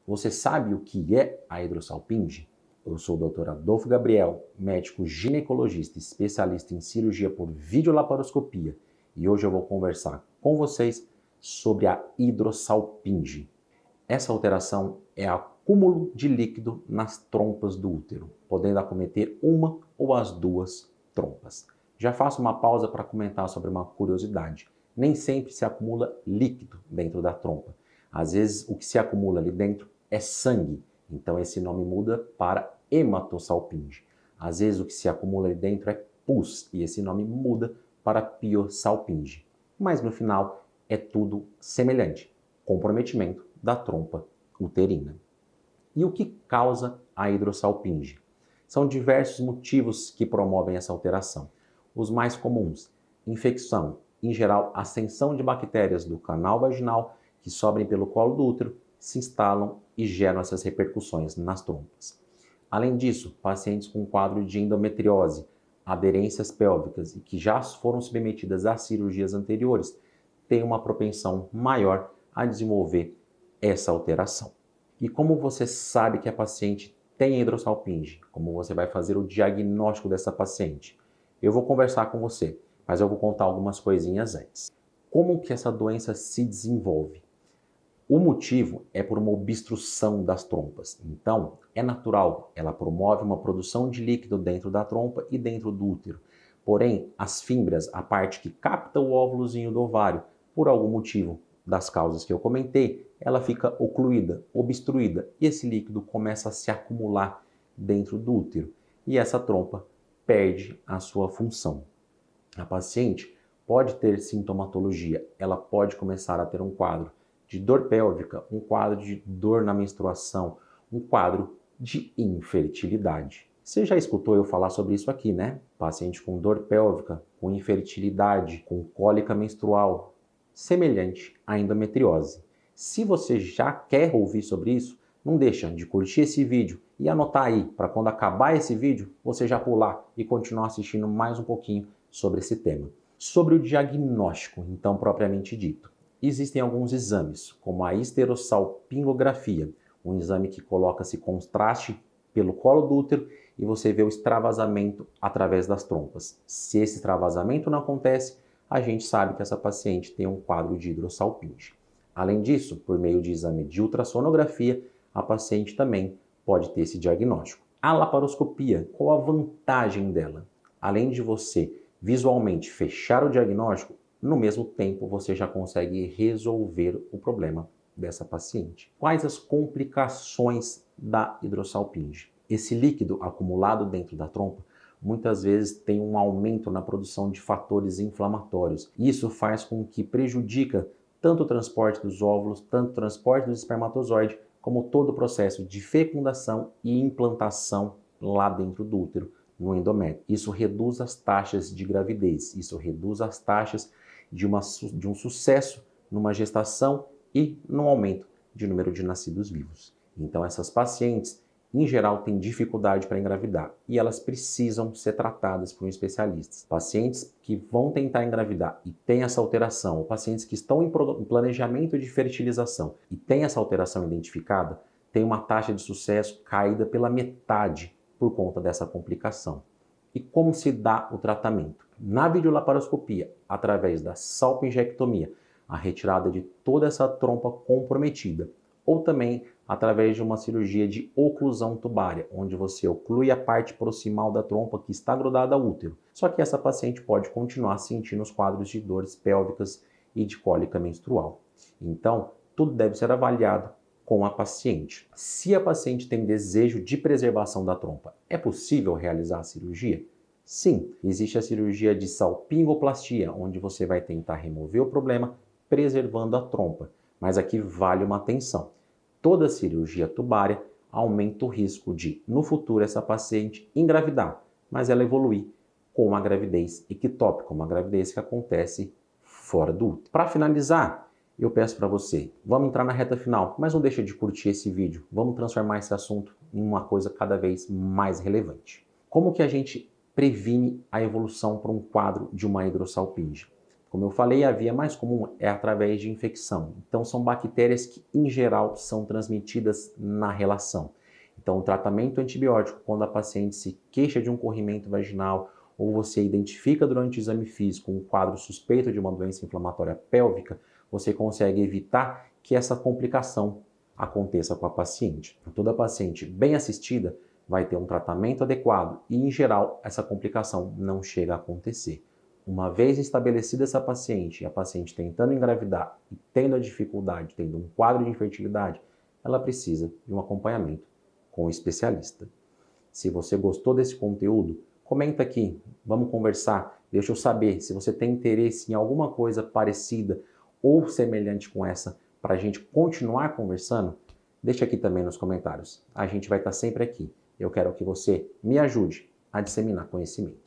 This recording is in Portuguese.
Você sabe o que é a hidrossalpinge? Eu sou o Dr. Adolfo Gabriel, médico ginecologista especialista em cirurgia por videolaparoscopia, e hoje eu vou conversar com vocês sobre a hidrossalpinge. Essa alteração é acúmulo de líquido nas trompas do útero, podendo acometer uma ou as duas trompas. Já faço uma pausa para comentar sobre uma curiosidade. Nem sempre se acumula líquido dentro da trompa. Às vezes o que se acumula ali dentro é sangue, então esse nome muda para hematossalpinge. Às vezes o que se acumula ali dentro é pus e esse nome muda para piossalpinge. Mas no final é tudo semelhante, comprometimento da trompa uterina. E o que causa a hidrossalpinge? São diversos motivos que promovem essa alteração. Os mais comuns: infecção, em geral, ascensão de bactérias do canal vaginal que sobem pelo colo do útero, se instalam e geram essas repercussões nas trompas. Além disso, pacientes com quadro de endometriose, aderências pélvicas e que já foram submetidas a cirurgias anteriores têm uma propensão maior a desenvolver essa alteração. E como você sabe que a paciente tem hidrossalpinge? Como você vai fazer o diagnóstico dessa paciente? Eu vou conversar com você, mas eu vou contar algumas coisinhas antes. Como que essa doença se desenvolve? O motivo é por uma obstrução das trompas. Então, é natural, ela promove uma produção de líquido dentro da trompa e dentro do útero. Porém, as fímbrias, a parte que capta o óvulozinho do ovário, por algum motivo das causas que eu comentei, ela fica ocluída, obstruída, e esse líquido começa a se acumular dentro do útero. E essa trompa perde a sua função. A paciente pode ter sintomatologia, ela pode começar a ter um quadro de dor pélvica, um quadro de dor na menstruação, um quadro de infertilidade. Você já escutou eu falar sobre isso aqui, né? Paciente com dor pélvica, com infertilidade, com cólica menstrual, semelhante à endometriose. Se você já quer ouvir sobre isso, não deixa de curtir esse vídeo e anotar aí, para quando acabar esse vídeo, você já pular e continuar assistindo mais um pouquinho sobre esse tema. Sobre o diagnóstico, então, propriamente dito. Existem alguns exames, como a histerossalpingografia, um exame que coloca-se contraste pelo colo do útero e você vê o extravasamento através das trompas. Se esse extravasamento não acontece, a gente sabe que essa paciente tem um quadro de hidrossalpinge. Além disso, por meio de exame de ultrassonografia, a paciente também pode ter esse diagnóstico. A laparoscopia, qual a vantagem dela? Além de você visualmente fechar o diagnóstico, no mesmo tempo você já consegue resolver o problema dessa paciente. Quais as complicações da hidrossalpinge? Esse líquido acumulado dentro da trompa muitas vezes tem um aumento na produção de fatores inflamatórios. Isso faz com que prejudica tanto o transporte dos óvulos, tanto o transporte dos espermatozoides, como todo o processo de fecundação e implantação lá dentro do útero, no endométrio. Isso reduz as taxas de gravidez, isso reduz as taxas de um sucesso numa gestação e no aumento de número de nascidos vivos. Então essas pacientes, em geral, têm dificuldade para engravidar e elas precisam ser tratadas por um especialista. Pacientes que vão tentar engravidar e têm essa alteração, ou pacientes que estão em planejamento de fertilização e têm essa alteração identificada, têm uma taxa de sucesso caída pela metade por conta dessa complicação. E como se dá o tratamento? Na videolaparoscopia, através da salpingectomia, a retirada de toda essa trompa comprometida, ou também através de uma cirurgia de oclusão tubária, onde você oclui a parte proximal da trompa que está grudada ao útero. Só que essa paciente pode continuar sentindo os quadros de dores pélvicas e de cólica menstrual. Então, tudo deve ser avaliado com a paciente. Se a paciente tem desejo de preservação da trompa, é possível realizar a cirurgia? Sim, existe a cirurgia de salpingoplastia, onde você vai tentar remover o problema preservando a trompa. Mas aqui vale uma atenção. Toda cirurgia tubária aumenta o risco de, no futuro, essa paciente engravidar, mas ela evoluir com uma gravidez ectópica, uma gravidez que acontece fora do útero. Para finalizar, eu peço para você, vamos entrar na reta final, mas não deixa de curtir esse vídeo. Vamos transformar esse assunto em uma coisa cada vez mais relevante. Como que a gente previne a evolução para um quadro de uma hidrossalpinge? Como eu falei, a via mais comum é através de infecção. Então, são bactérias que, em geral, são transmitidas na relação. Então, o tratamento antibiótico, quando a paciente se queixa de um corrimento vaginal ou você identifica durante o exame físico um quadro suspeito de uma doença inflamatória pélvica, você consegue evitar que essa complicação aconteça com a paciente. Toda paciente bem assistida vai ter um tratamento adequado e, em geral, essa complicação não chega a acontecer. Uma vez estabelecida essa paciente, e a paciente tentando engravidar e tendo a dificuldade, tendo um quadro de infertilidade, ela precisa de um acompanhamento com o especialista. Se você gostou desse conteúdo, comenta aqui, vamos conversar, deixa eu saber se você tem interesse em alguma coisa parecida ou semelhante com essa para a gente continuar conversando. Deixa aqui também nos comentários. A gente vai estar sempre aqui. Eu quero que você me ajude a disseminar conhecimento.